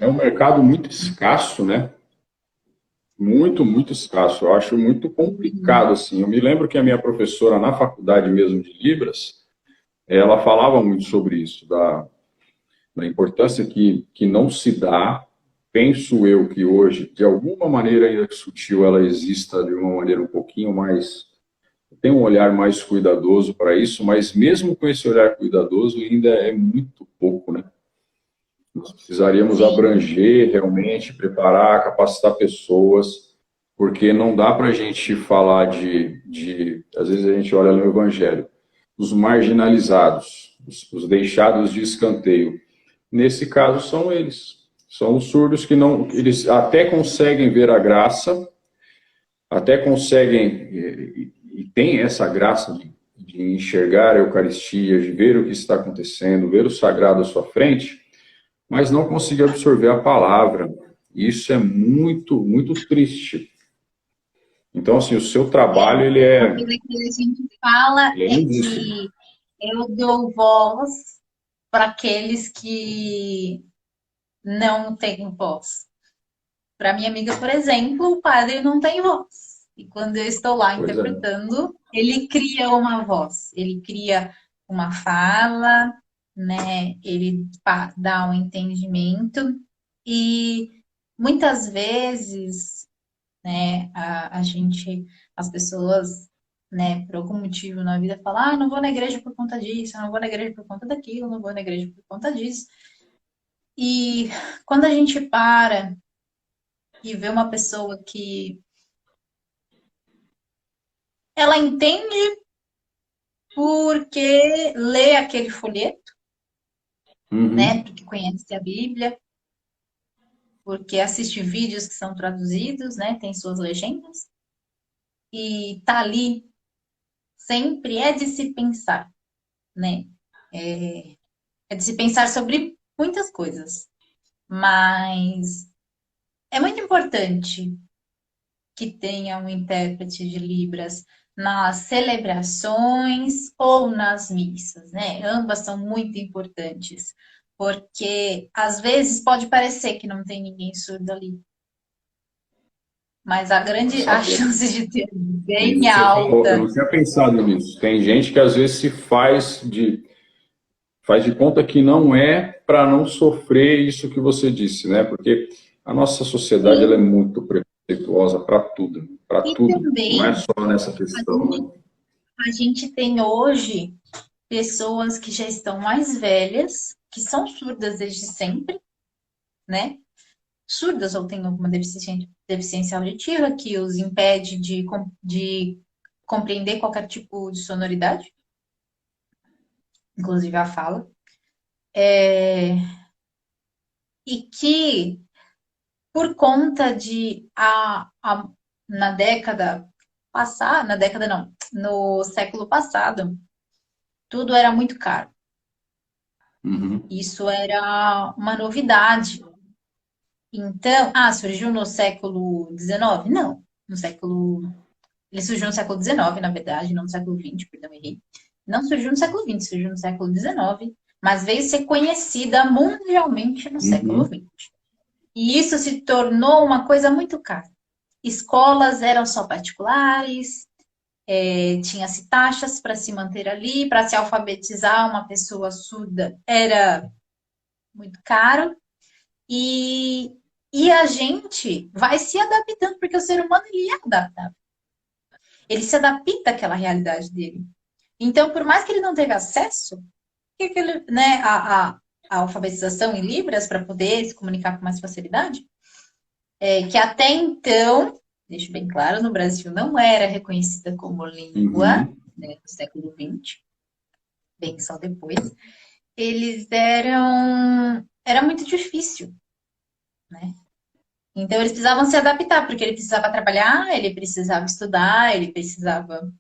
É um mercado muito escasso, né? Muito, muito escasso. Eu acho muito complicado, assim. Eu me lembro que a minha professora na faculdade mesmo de Libras, ela falava muito sobre isso, da importância que não se dá. Penso eu que hoje, de alguma maneira ainda sutil, ela exista de uma maneira um pouquinho mais tem um olhar mais cuidadoso para isso, mas mesmo com esse olhar cuidadoso, ainda é muito pouco, né? Nós precisaríamos Sim, abranger realmente, preparar, capacitar pessoas, porque não dá para a gente falar às vezes a gente olha no Evangelho, os marginalizados, os deixados de escanteio. Nesse caso são eles, são os surdos que não, eles até conseguem ver a graça, até conseguem e tem essa graça de enxergar a Eucaristia, de ver o que está acontecendo, ver o sagrado à sua frente, mas não conseguir absorver a palavra. Isso é muito, muito triste. Então, assim, o seu trabalho, uma coisa que a gente fala ele é é lindíssimo. que eu dou voz para aqueles que não têm voz. Para minha amiga, por exemplo, o padre não tem voz. E quando eu estou lá Pois é. interpretando, ele cria uma voz, ele cria uma fala, né? Ele dá um entendimento. E muitas vezes, né, as pessoas, né, por algum motivo na vida falam, ah, não vou na igreja por conta disso, eu não vou na igreja por conta daquilo, não vou na igreja por conta disso. E quando a gente para e vê uma pessoa que ela entende porque lê aquele folheto, né, Uhum. porque conhece a Bíblia, porque assiste vídeos que são traduzidos, né, tem suas legendas, e tá ali, sempre é de se pensar, né? É de se pensar sobre muitas coisas, mas é muito importante que tenha um intérprete de Libras nas celebrações ou nas missas, né? Ambas são muito importantes, porque às vezes pode parecer que não tem ninguém surdo ali, mas a Nossa, chance de ter bem isso que você falou, eu alta. não tinha pensado nisso. Tem gente que às vezes se faz de conta que não é para não sofrer isso que você disse, né? Porque a nossa sociedade ela é Sim, muito preconceituosa para tudo, para e tudo. Não é também só nessa a questão, gente, né? a gente tem hoje pessoas que já estão mais velhas, que são surdas desde sempre, né? Surdas ou têm alguma deficiência auditiva que os impede de compreender qualquer tipo de sonoridade, inclusive a fala, e que, por conta de na década passada, na década não, no século passado, tudo era muito caro. Uhum. Isso era uma novidade. Então, surgiu no século XIX? Não. No século Ele surgiu no século XIX, na verdade, não no século XX, perdão, errei. Não surgiu no século XX, surgiu no século XIX, mas veio ser conhecida mundialmente no século Uhum. XX. E isso se tornou uma coisa muito cara. Escolas eram só particulares, tinha-se taxas para se manter ali, para se alfabetizar uma pessoa surda era muito caro. E, e a gente vai se adaptando, porque o ser humano ele é adaptável. Ele se adapta àquela realidade dele. Então, por mais que ele não teve acesso, que ele, né, a alfabetização em Libras para poder se comunicar com mais facilidade, que até então, deixo bem claro, no Brasil não era reconhecida como língua, Uhum. né, no século XX, bem só depois, era muito difícil, né? Então eles precisavam se adaptar, porque ele precisava trabalhar, ele precisava estudar, ele precisava.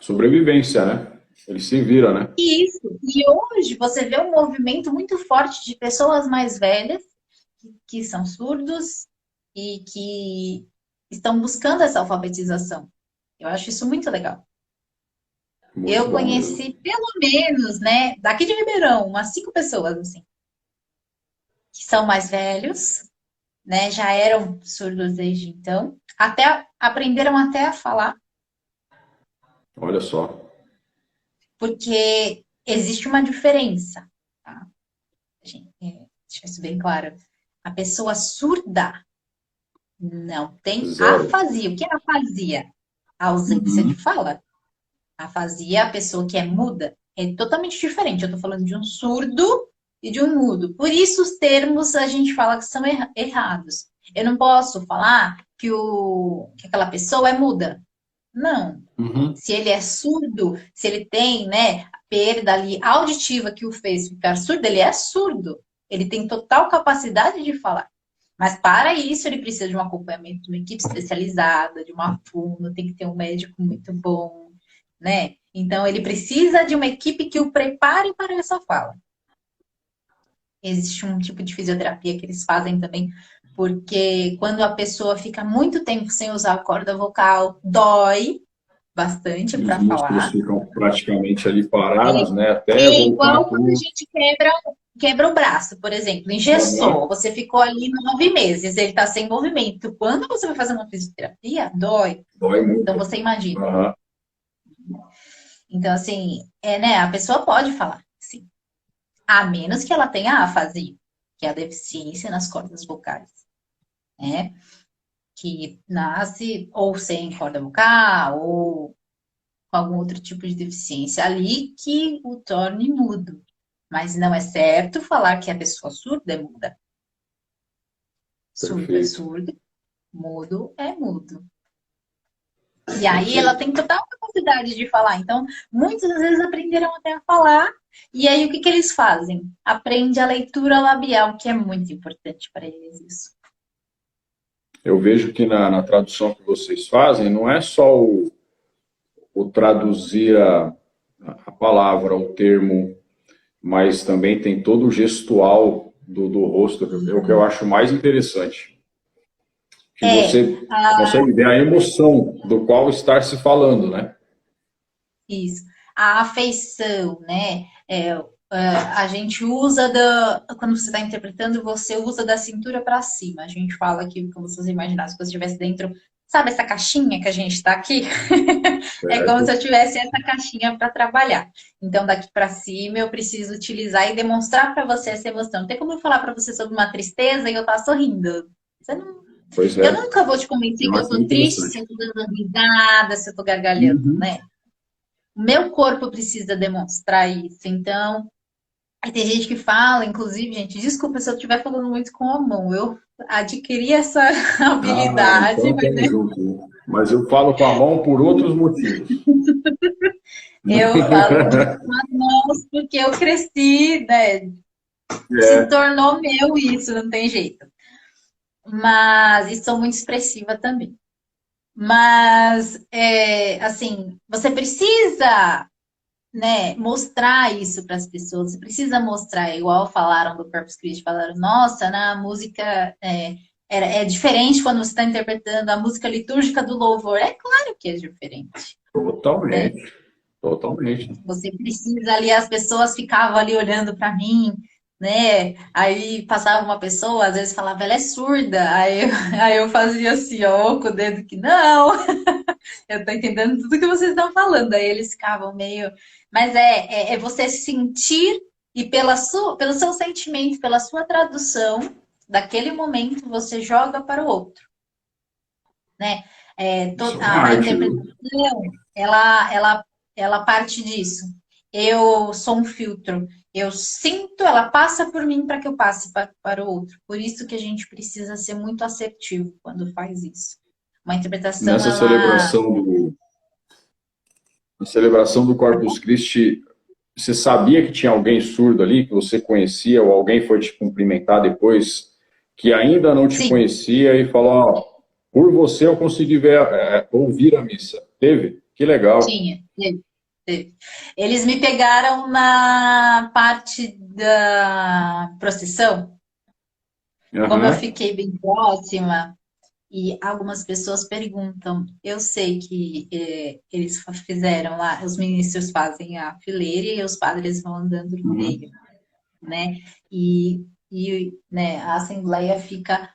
Sobrevivência, né? Ele se vira, né? Isso. E hoje você vê um movimento muito forte de pessoas mais velhas que são surdos e que estão buscando essa alfabetização. Eu acho isso muito legal. Muito Eu bom mesmo. conheci pelo menos, né, daqui de Ribeirão, umas 5 pessoas assim, que são mais velhos, né, já eram surdos desde então, até aprenderam até a falar, Olha só. porque existe uma diferença, tá? Gente, deixa isso bem claro. A pessoa surda não tem Zero. afasia. O que é afasia? A ausência de Uhum. fala. Afasia é a pessoa que é muda. É totalmente diferente. Eu tô falando de um surdo e de um mudo. Por isso os termos a gente fala que são errados. Eu não posso falar que aquela pessoa é muda. Não. Uhum. Se ele é surdo, se ele tem, né, a perda ali auditiva que o fez ficar surdo, ele é surdo. Ele tem total capacidade de falar. Mas para isso ele precisa de um acompanhamento de uma equipe especializada, de uma fono, tem que ter um médico muito bom, né? Então ele precisa de uma equipe que o prepare para essa fala. Existe um tipo de fisioterapia que eles fazem também, porque quando a pessoa fica muito tempo sem usar a corda vocal, dói bastante E os para músculos falar. ficam praticamente ali parados, É, né? Até é voltar igual quando a tudo. gente quebra o braço, por exemplo, Uhum. engessou, você ficou ali 9 meses, ele está sem movimento. Quando você vai fazer uma fisioterapia, dói. Dói Então muito. você imagina. Uhum. Então, assim, né, a pessoa pode falar, sim. A menos que ela tenha afasia, que é a deficiência nas cordas vocais, né? Que nasce ou sem corda vocal, ou com algum outro tipo de deficiência ali que o torne mudo. Mas não é certo falar que a pessoa surda é muda. Surdo é Perfeito, surdo, mudo é mudo. E aí ela perfeito. tem total capacidade de falar. Então, muitas vezes aprenderam até a falar. E aí o que que eles fazem? Aprende a leitura labial, que é muito importante para eles isso. Eu vejo que na tradução que vocês fazem, não é só o traduzir a palavra, o termo, mas também tem todo o gestual do rosto, é o que eu acho mais interessante. Que É, você consegue ver a emoção do qual está se falando, né? isso. A afeição, né? A gente usa da. Quando você está interpretando, você usa da cintura para cima. A gente fala aqui, como se você imaginasse, se você estivesse dentro. Sabe essa caixinha que a gente está aqui? É como se Certo? eu tivesse essa caixinha para trabalhar. Então, daqui para cima, eu preciso utilizar e demonstrar para você essa emoção. Não tem como eu falar para você sobre uma tristeza e eu estar sorrindo. Você não, Pois eu é, nunca vou te convencer eu que eu acho tô muito triste se interessante. eu tô dando risada, se eu tô gargalhando, Uhum. né? O meu corpo precisa demonstrar isso. Então, aí tem gente que fala, inclusive, gente, desculpa se eu estiver falando muito com a mão. Eu adquiri essa Ah, habilidade, então mas estamos juntos. Mas eu falo com a mão por outros motivos. eu falo muito com as mãos porque eu cresci, né? Se É, tornou meu isso, não tem jeito. Mas, e sou muito expressiva também. Mas, assim, você precisa, né, mostrar isso para as pessoas. Você precisa mostrar, igual falaram do Corpus Christi, falaram, nossa, na música é diferente quando você está interpretando a música litúrgica do louvor. É claro que é diferente, né? totalmente, totalmente. Você precisa ali, as pessoas ficavam ali olhando para mim, né? Aí passava uma pessoa, às vezes falava, ela é surda. Aí eu fazia assim, ó, com o dedo que não. Eu tô entendendo tudo que vocês estão falando. Aí eles ficavam meio. Mas é você sentir e pelo seu sentimento, pela sua tradução, daquele momento, você joga para o outro, né? Isso é uma A arte, interpretação, viu? ela parte disso. Eu sou um filtro. Eu sinto, ela passa por mim para que eu passe para o outro. Por isso que a gente precisa ser muito assertivo quando faz isso. Uma interpretação, Nessa ela. celebração do Corpus Christi, você sabia que tinha alguém surdo ali, que você conhecia, ou alguém foi te cumprimentar depois, que ainda não te Sim, conhecia e falou, ó, por você eu consegui ver, ouvir a missa. Teve? Que legal. tinha. Teve. Eles me pegaram na parte da procissão, como eu Aham. fiquei bem próxima, e algumas pessoas perguntam. Eu sei que eles fizeram lá, os ministros fazem a fileira e os padres vão andando no Uhum. meio, né? Né, a Assembleia fica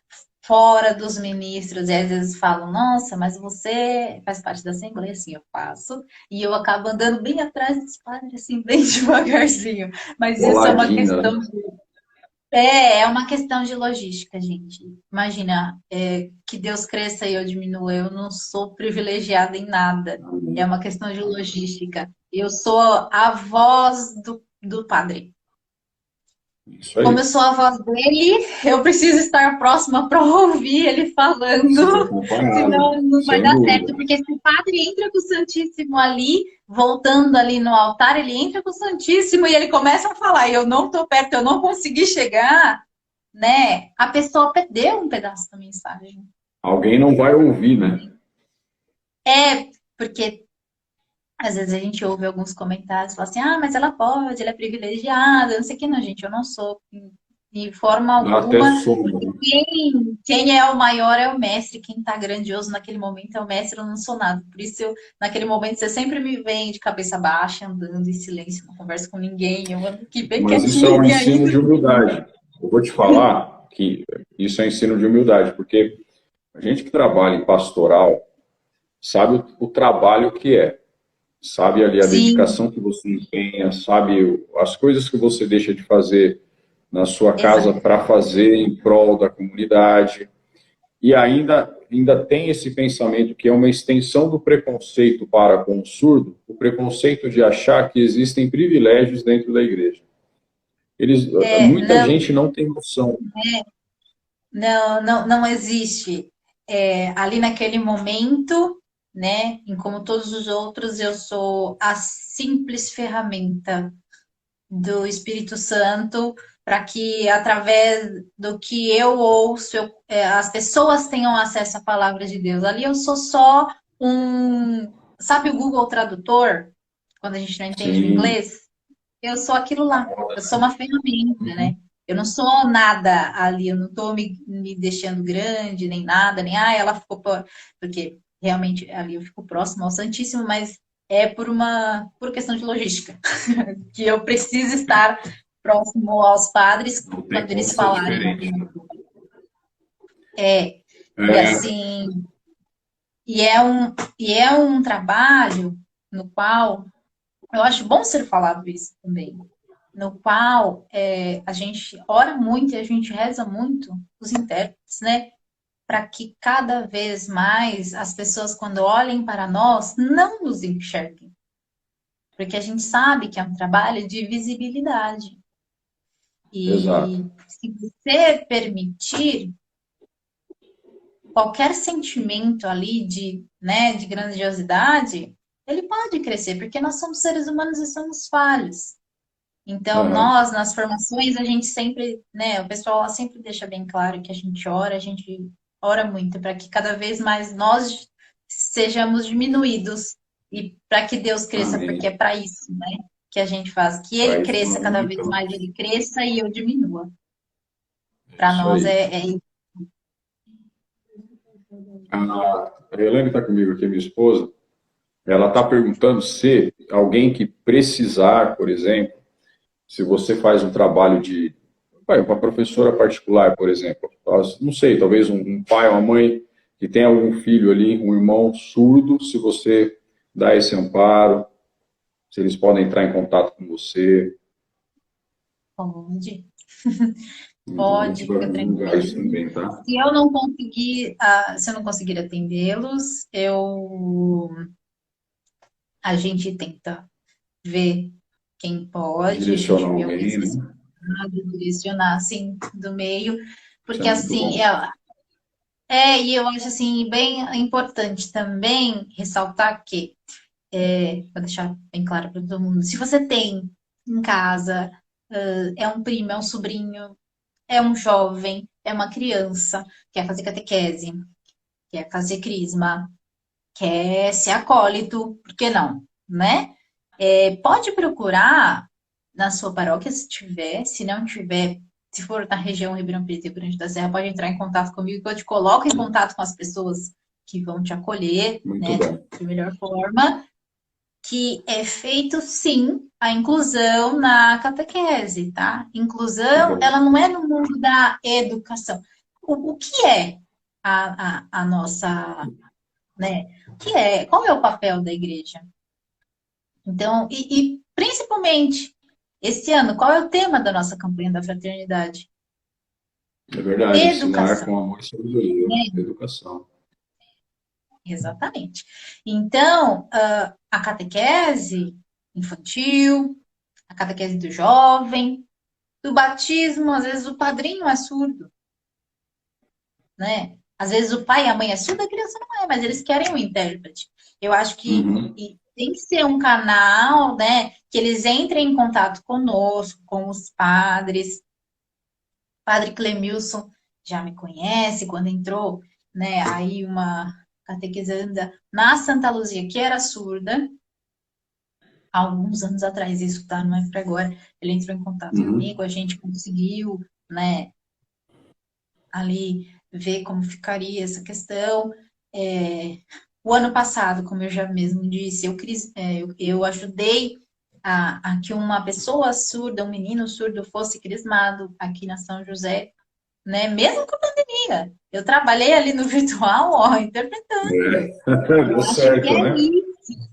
fora dos ministros, e às vezes falam, nossa, mas você faz parte da Assembleia, assim, eu faço, e eu acabo andando bem atrás dos padres, assim, bem devagarzinho, mas isso é uma Coladinha, questão né? É uma questão de logística, gente. Imagina, que Deus cresça e eu diminua. Eu não sou privilegiada em nada. É uma questão de logística. Eu sou a voz do padre. Isso Como eu aí. sou a voz dele, eu preciso estar próxima para ouvir ele Ser falando, acompanhado, senão não vai sem dar certo. dúvida. Porque se o padre entra com o Santíssimo ali, voltando ali no altar, ele entra com o Santíssimo e ele começa a falar, e eu não estou perto, eu não consegui chegar, né? A pessoa perdeu um pedaço da mensagem. Alguém não vai ouvir, né? Porque às vezes a gente ouve alguns comentários, fala assim, mas ela pode, ela é privilegiada, não sei o que, não, gente, eu não sou, de forma Dá até alguma. sombra, né? Quem é o maior é o mestre, quem tá grandioso naquele momento é o mestre, eu não sou nada. Por isso, naquele momento, você sempre me vem de cabeça baixa, andando em silêncio, não converso com ninguém, eu ando aqui bem Mas isso é um quietinha ensino ainda. de humildade. Eu vou te falar que isso é ensino de humildade, porque a gente que trabalha em pastoral sabe o trabalho que é, sabe ali a Sim, dedicação que você empenha, sabe as coisas que você deixa de fazer na sua casa exato. para fazer em prol da comunidade. E ainda tem esse pensamento que é uma extensão do preconceito para com o surdo, o preconceito de achar que existem privilégios dentro da igreja. Muita Não, gente não tem noção. não existe. Ali naquele momento, né, em como todos os outros, eu sou a simples ferramenta do Espírito Santo para que, através do que eu ouço, as pessoas tenham acesso à palavra de Deus. Ali eu sou só um. Sabe o Google Tradutor? Quando a gente não entende o Sim, inglês? Eu sou aquilo a lá. roda, Eu sou uma ferramenta, uhum, né? Eu não sou nada ali, eu não estou me deixando grande, nem nada, nem ela ficou. Porque realmente ali eu fico próximo ao Santíssimo, mas é por questão de logística, que eu preciso estar próximo aos padres não tem quando como eles ser falarem diferente. alguma coisa. É, e É, assim, e é um trabalho no qual eu acho bom ser falado isso também, no qual a gente ora muito e a gente reza muito os intérpretes, né? Para que cada vez mais as pessoas, quando olhem para nós, não nos enxerguem. Porque a gente sabe que é um trabalho de visibilidade. exato. E se você permitir qualquer sentimento ali né, de grandiosidade, ele pode crescer, porque nós somos seres humanos e somos falhos. Então, Aham. nós, nas formações, a gente sempre, né, o pessoal sempre deixa bem claro que a gente ora muito para que cada vez mais nós sejamos diminuídos e para que Deus cresça, porque Amém. é para isso, né, que a gente faz. Que Para Ele isso cresça nós cada vez militamos. mais, Ele cresça e eu diminua. É Para isso nós aí. é isso. A Helene está comigo aqui, minha esposa. Ela está perguntando se alguém que precisar, por exemplo, se você faz um trabalho de uma professora particular, por exemplo, não sei, talvez um pai ou uma mãe que tem algum filho ali, um irmão surdo, se você dá esse amparo, se eles podem entrar em contato com você. Pode, Então a gente pode, vai fica divulgar isso tranquilo. também, tá? Se eu não conseguir atendê-los, a gente tenta ver quem pode, a Direciona gente vê alguém alguém, especializado, né? direcionar assim do meio, Isso é porque muito assim, bom. e eu acho assim bem importante também ressaltar que, para deixar bem claro para todo mundo, se você tem em casa, é um primo, é um sobrinho, é um jovem, é uma criança, quer fazer catequese, quer fazer crisma, quer ser acólito, por que não, né? Pode procurar na sua paróquia se tiver, se não tiver, se for na região Ribeirão Preto e Rio Grande da Serra, pode entrar em contato comigo, que eu te coloco em contato com as pessoas que vão te acolher, Muito né, bom. de melhor forma, que é feito sim a inclusão na catequese, tá? Que Inclusão, bom. ela não é no mundo da educação. O que é a nossa, né? Qual é o papel da igreja? Então, e principalmente, esse ano, qual é o tema da nossa campanha da fraternidade? É verdade, ensinar Educação, com amor e sabedoria, né? educação. Exatamente. Então, a catequese infantil, a catequese do jovem, do batismo, às vezes o padrinho é surdo, né? Às vezes o pai e a mãe é surda, a criança não é, mas eles querem um intérprete. Eu acho que Uhum. e tem que ser um canal, né, que eles entrem em contato conosco, com os padres. Padre Clemilson já me conhece, quando entrou, né, aí uma catequizanda na Santa Luzia, que era surda, há alguns anos atrás, isso tá, não é para agora, ele entrou em contato Uhum. comigo, a gente conseguiu, né, ali ver como ficaria essa questão. O ano passado, como eu já mesmo disse, eu ajudei a que uma pessoa surda, um menino surdo, fosse crismado aqui na São José, né? Mesmo com a pandemia. Eu trabalhei ali no virtual, ó, interpretando. É. Eu Deu acho que certo, é né? isso.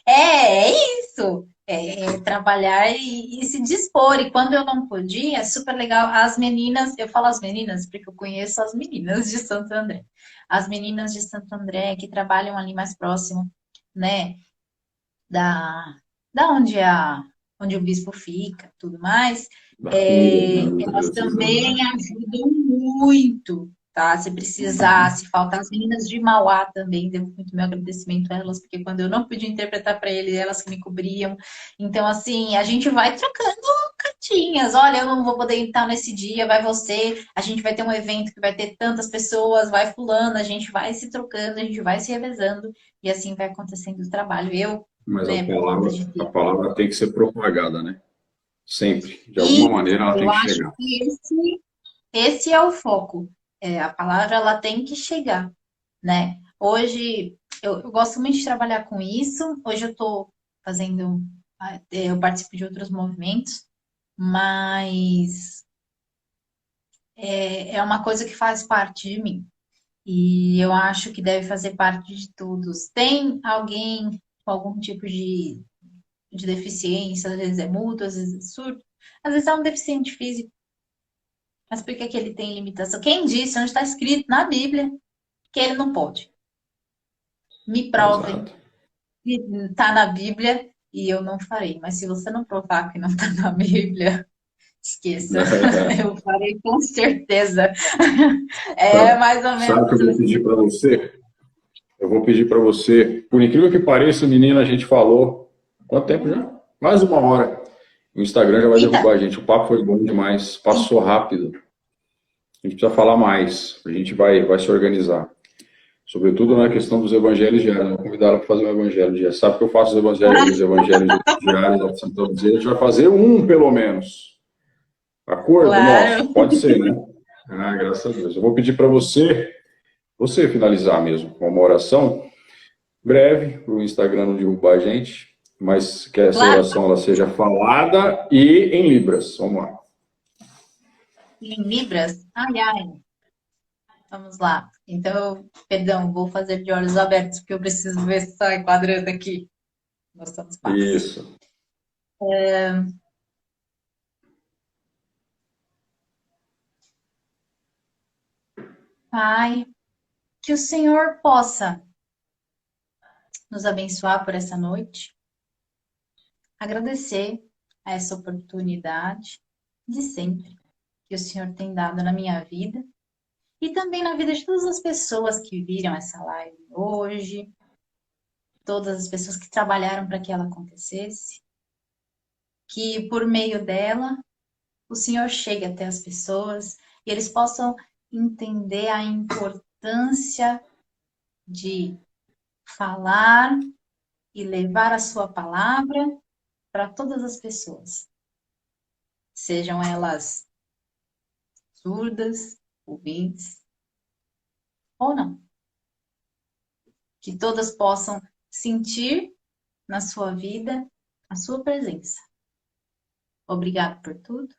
É isso. É trabalhar e se dispor. E quando eu não podia, é super legal. As meninas, eu falo as meninas porque eu conheço as meninas de Santo André. As meninas de Santo André que trabalham ali mais próximo, né, da, da onde o bispo fica, tudo mais, Da rua, da elas diocesana, também né? ajudam muito, tá? Se precisar, Uhum. se faltar, as meninas de Mauá também, devo muito meu agradecimento a elas, porque quando eu não podia interpretar para eles, elas que me cobriam. Então, assim, a gente vai trocando cartinhas. Olha, eu não vou poder estar nesse dia, vai você. A gente vai ter um evento que vai ter tantas pessoas, vai fulano, a gente vai se trocando, a gente vai se revezando, e assim vai acontecendo o trabalho. Eu, Mas né, por conta de a ter. palavra tem que ser propagada, né? Sempre. De alguma E maneira ela tem eu que acho chegar. que esse é o foco. A palavra ela tem que chegar, né? Hoje eu gosto muito de trabalhar com isso. Hoje eu estou fazendo, eu participo de outros movimentos, mas é uma coisa que faz parte de mim. E eu acho que deve fazer parte de todos. Tem alguém com algum tipo de deficiência, às vezes é mudo, às vezes é surdo, às vezes é um deficiente físico. Mas por que que ele tem limitação? Quem disse, onde está escrito na Bíblia, que ele não pode? Me provem Exato. que está na Bíblia e eu não farei. Mas se você não provar que não está na Bíblia, esqueça. Eu farei com certeza. É Sabe, mais ou sabe o menos que eu vou pedir assim. para você? Eu vou pedir para você, por incrível que pareça, menina, a gente falou. Quanto tempo já? Mais uma hora. O Instagram já vai Eita, derrubar a gente. O papo foi bom demais. sim. Passou rápido. A gente precisa falar mais. A gente vai se organizar. Sobretudo na questão dos evangelhos diários. Vou convidar ela para fazer um evangelho diário. Sabe que eu faço os evangelhos diários da Santa Luzia? A gente vai fazer um, pelo menos. Acordo Claro. nosso? Pode ser, né? Ah, graças a Deus. Eu vou pedir para você finalizar mesmo com uma oração breve, para o Instagram não derrubar a gente, mas que essa Claro, oração ela seja falada e em Libras. Vamos lá. em Libras. Ai, ai. Vamos lá. Então, perdão, vou fazer de olhos abertos, porque eu preciso ver se está enquadrando aqui. Nós estamos passos. Isso. Pai, que o Senhor possa nos abençoar por essa noite, agradecer a essa oportunidade de sempre que o Senhor tem dado na minha vida e também na vida de todas as pessoas que viram essa live hoje, todas as pessoas que trabalharam para que ela acontecesse, que por meio dela o Senhor chegue até as pessoas e eles possam entender a importância de falar e levar a sua palavra para todas as pessoas, sejam elas surdas, ouvintes ou não. Que todas possam sentir na sua vida a sua presença. Obrigado por tudo.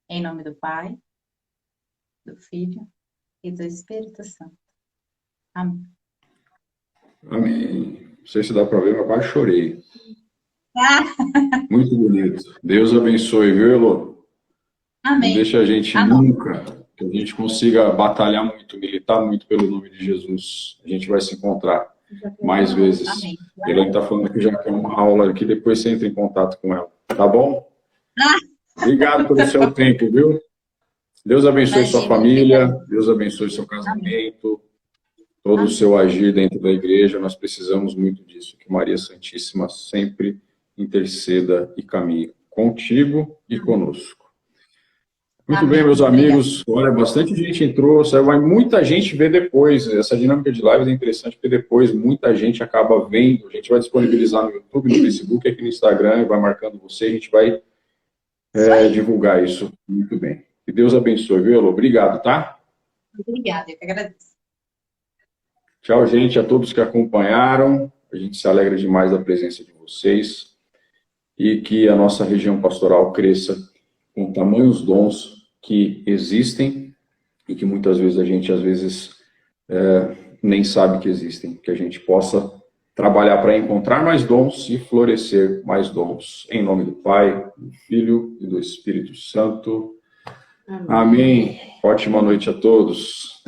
Em nome do Pai, do Filho e do Espírito Santo. Amém. Amém. Não sei se dá para ver, mas quase chorei. Ah, Muito bonito. Deus abençoe, viu, Elô? Não amém. deixa a gente Ah, não. nunca Que a gente consiga batalhar muito, militar muito pelo nome de Jesus. A gente vai se encontrar mais vezes. Amém. Ela está falando que já quer uma aula aqui, depois você entra em contato com ela. Tá bom? Obrigado pelo seu tempo, viu? Deus abençoe sua família, Deus abençoe seu casamento, todo o seu agir dentro da igreja. Nós precisamos muito disso. Que Maria Santíssima sempre interceda e caminhe contigo e conosco. Muito bem, meus amigos. Olha, bastante gente entrou, vai muita gente ver depois. Essa dinâmica de lives é interessante, porque depois muita gente acaba vendo. A gente vai disponibilizar no YouTube, no Facebook, aqui no Instagram, vai marcando você, a gente vai divulgar isso. Muito bem. Que Deus abençoe, viu, Elô? Obrigado, tá? Obrigada, eu que agradeço. Tchau, gente, a todos que acompanharam. A gente se alegra demais da presença de vocês e que a nossa região pastoral cresça com tamanhos dons que existem e que muitas vezes a gente, nem sabe que existem. Que a gente possa trabalhar para encontrar mais dons e florescer mais dons. Em nome do Pai, do Filho e do Espírito Santo. Amém. Ótima noite a todos.